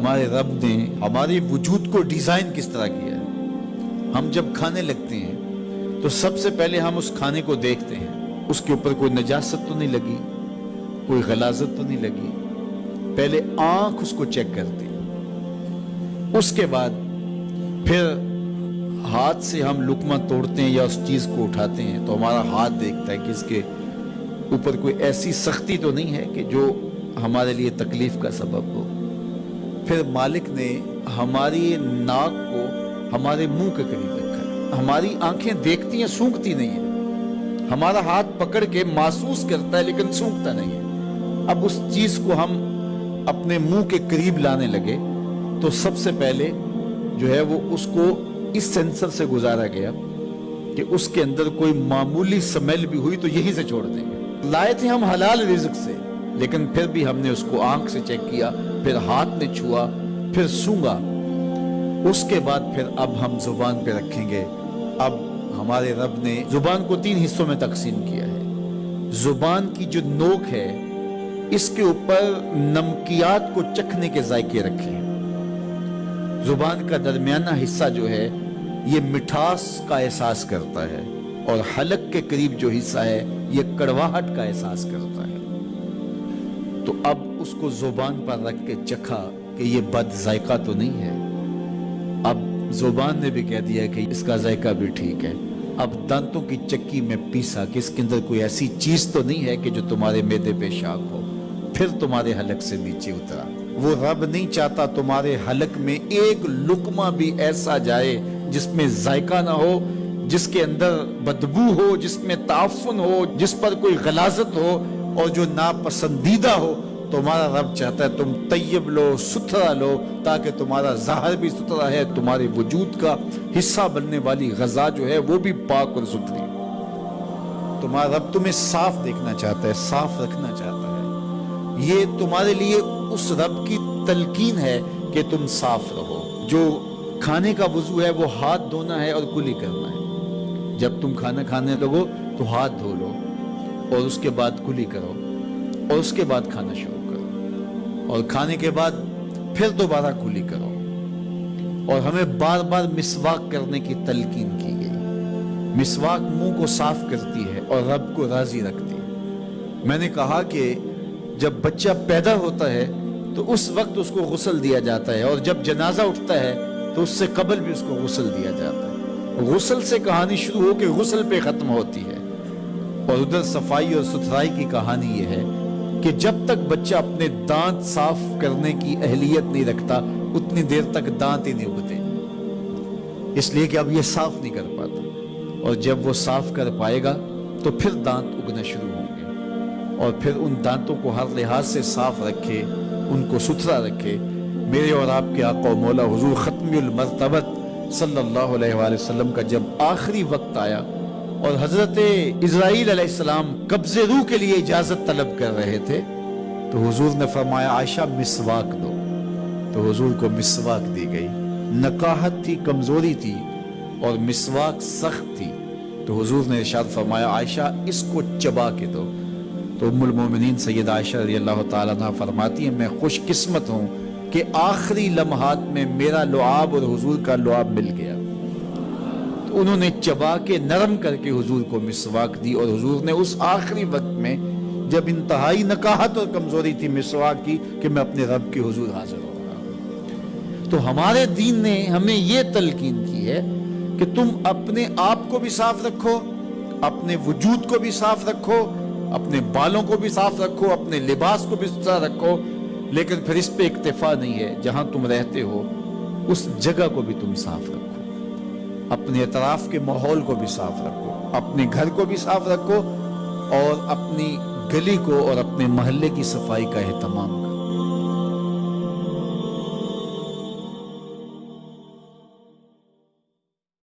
ہمارے رب نے ہمارے وجود کو ڈیزائن کس طرح کیا ہے۔ ہم جب کھانے لگتے ہیں تو سب سے پہلے ہم اس کھانے کو دیکھتے ہیں، اس کے اوپر کوئی نجاست تو نہیں لگی، کوئی غلاظت تو نہیں لگی، پہلے آنکھ اس کو چیک کرتی ہے، اس کے بعد پھر ہاتھ سے ہم لقمہ توڑتے ہیں یا اس چیز کو اٹھاتے ہیں تو ہمارا ہاتھ دیکھتا ہے کہ اس کے اوپر کوئی ایسی سختی تو نہیں ہے کہ جو ہمارے لیے تکلیف کا سبب ہو۔ پھر مالک نے ہماری ناک کو ہمارے منہ کے قریب رکھا ہے، ہماری آنکھیں دیکھتی ہیں، سونگتی نہیں ہیں، ہمارا ہاتھ پکڑ کے محسوس کرتا ہے لیکن سونگتا نہیں ہے۔ اب اس چیز کو ہم اپنے منہ کے قریب لانے لگے تو سب سے پہلے جو ہے وہ اس کو اس سینسر سے گزارا گیا کہ اس کے اندر کوئی معمولی سمیل بھی ہوئی تو یہی سے چھوڑ دیں گے۔ لائے تھے ہم حلال رزق سے، لیکن پھر بھی ہم نے اس کو آنکھ سے چیک کیا، پھر ہاتھ نے چھوا، پھر سونگا، اس کے بعد پھر اب ہم زبان پہ رکھیں گے۔ اب ہمارے رب نے زبان کو 3 حصوں میں تقسیم کیا ہے۔ زبان کی جو نوک ہے اس کے اوپر نمکیات کو چکھنے کے ذائقے رکھے ہیں۔ زبان کا درمیانہ حصہ جو ہے یہ مٹھاس کا احساس کرتا ہے، اور حلق کے قریب جو حصہ ہے یہ کڑواہٹ کا احساس کرتا ہے۔ تو اب اس کو زبان پر رکھ کے چکھا کہ یہ بد ذائقہ تو نہیں ہے۔ اب زبان نے بھی کہہ دیا کہ اس کا ذائقہ بھی ٹھیک ہے۔ اب دانتوں کی چکی میں پیسا کہ اس کے اندر کوئی ایسی چیز تو نہیں ہے کہ جو تمہارے معدے پہ شاک ہو، پھر تمہارے حلق سے نیچے اترا۔ وہ رب نہیں چاہتا تمہارے حلق میں ایک لقمہ بھی ایسا جائے جس میں ذائقہ نہ ہو، جس کے اندر بدبو ہو، جس میں تعفن ہو، جس پر کوئی غلاظت ہو اور جو ناپسندیدہ ہو۔ تمہارا رب چاہتا ہے تم طیب لو، ستھرا لو، تاکہ تمہارا ظاہر بھی ستھرا ہے، تمہارے وجود کا حصہ بننے والی غذا جو ہے وہ بھی پاک اور ستھری۔ تمہارا رب تمہیں صاف دیکھنا چاہتا ہے، صاف رکھنا چاہتا ہے۔ یہ تمہارے لیے اس رب کی تلقین ہے کہ تم صاف رہو۔ جو کھانے کا وضو ہے وہ ہاتھ دھونا ہے اور کلی کرنا ہے۔ جب تم کھانا کھانے لگو تو ہاتھ دھو لو اور اس کے بعد کلی کرو اور اس کے بعد کھانا شروع کرو، اور کھانے کے بعد پھر دوبارہ کلی کرو۔ اور ہمیں بار بار مسواک کرنے کی تلقین کی گئی۔ مسواک منہ کو صاف کرتی ہے اور رب کو راضی رکھتی ہے۔ میں نے کہا کہ جب بچہ پیدا ہوتا ہے تو اس وقت اس کو غسل دیا جاتا ہے، اور جب جنازہ اٹھتا ہے تو اس سے قبل بھی اس کو غسل دیا جاتا ہے۔ غسل سے کہانی شروع ہو کے غسل پہ ختم ہوتی ہے، اور ادھر صفائی اور ستھرائی کی کہانی یہ ہے کہ جب تک بچہ اپنے دانت صاف کرنے کی اہلیت نہیں رکھتا اتنی دیر تک دانت ہی نہیں اگتے، اس لیے کہ اب یہ صاف نہیں کر پاتا، اور جب وہ صاف کر پائے گا تو پھر دانت اگنا شروع ہوں گے، اور پھر ان دانتوں کو ہر لحاظ سے صاف رکھے، ان کو ستھرا رکھے۔ میرے اور آپ کے آقا و مولا حضور ختم المرتبت صلی اللہ علیہ وآلہ وسلم کا جب آخری وقت آیا اور حضرت اسرائیل علیہ السلام قبض روح کے لیے اجازت طلب کر رہے تھے تو حضور نے فرمایا عائشہ مسواک دو، تو حضور کو مسواک دی گئی۔ نقاہت تھی، کمزوری تھی، اور مسواک سخت تھی، تو حضور نے ارشاد فرمایا عائشہ اس کو چبا کے دو۔ تو ام المومنین سید عائشہ رضی اللہ تعالیٰ عنہ فرماتی ہیں میں خوش قسمت ہوں کہ آخری لمحات میں میرا لعاب اور حضور کا لعاب مل گیا۔ تو انہوں نے چبا کے نرم کر کے حضور کو مسواک دی، اور حضور نے اس آخری وقت میں جب انتہائی نقاہت اور کمزوری تھی مسواک کی کہ میں اپنے رب کے حضور حاضر ہو رہا ہوں۔ تو ہمارے دین نے ہمیں یہ تلقین کی ہے کہ تم اپنے آپ کو بھی صاف رکھو، اپنے وجود کو بھی صاف رکھو، اپنے بالوں کو بھی صاف رکھو، اپنے لباس کو بھی صاف رکھو، لیکن پھر اس پہ اکتفا نہیں ہے، جہاں تم رہتے ہو اس جگہ کو بھی تم صاف رکھو، اپنے اطراف کے ماحول کو بھی صاف رکھو، اپنے گھر کو بھی صاف رکھو، اور اپنی گلی کو اور اپنے محلے کی صفائی کا اہتمام